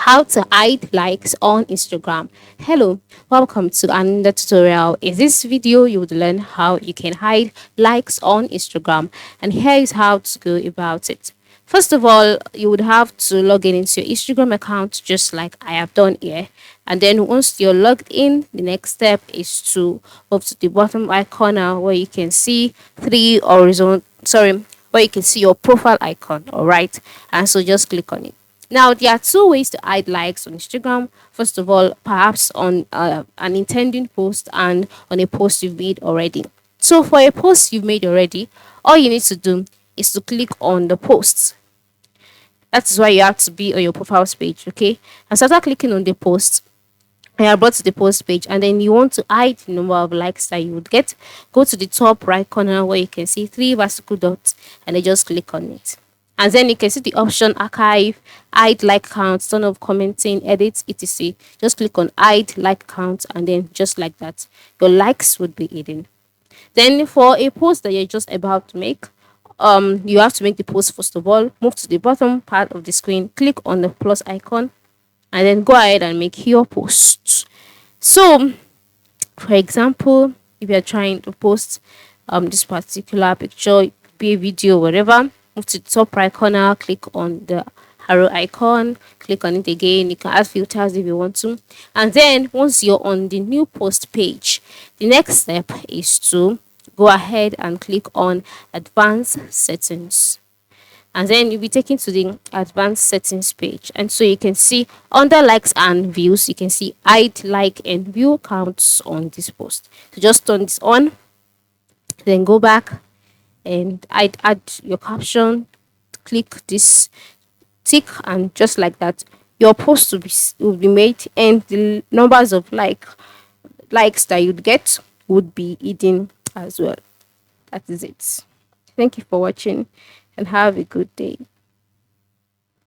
How to hide likes on Instagram. Hello, welcome to another tutorial. In this video, you would learn how you can hide likes on Instagram, and here is how to go about it. First of all, you would have to log in into your Instagram account just like I have done here. And then once you're logged in, the next step is to move to the bottom right corner where you can see where you can see your profile icon, all right? And so just click on it. Now, there are two ways to hide likes on Instagram. First of all, perhaps on an intending post and on a post you've made already. So, for a post you've made already, all you need to do is to click on the post. That is why you have to be on your profile page, okay? And so after clicking on the post, you are brought to the post page, and then you want to hide the number of likes that you would get. Go to the top right corner where you can see three vertical dots, and then just click on it. And then you can see the option archive, hide like count, turn off commenting, edit, etc. Just click on hide like count, and then just like that, your likes would be hidden. Then for a post that you're just about to make, you have to make the post first of all. Move to the bottom part of the screen, click on the plus icon, and then go ahead and make your post. So, for example, if you're trying to post this particular picture, be a video, whatever, move to the top right corner, click on the arrow icon, click on it again. You can add filters if you want to. And then once you're on the new post page, the next step is to go ahead and click on advanced settings, and then you'll be taken to the advanced settings page. And so you can see under likes and views, you can see hide like and view counts on this post. So just turn this on, then go back and I'd add your caption, click this tick, and just like that, your post will be made, and the numbers of likes that you'd get would be hidden as well. That is it. Thank you for watching and have a good day.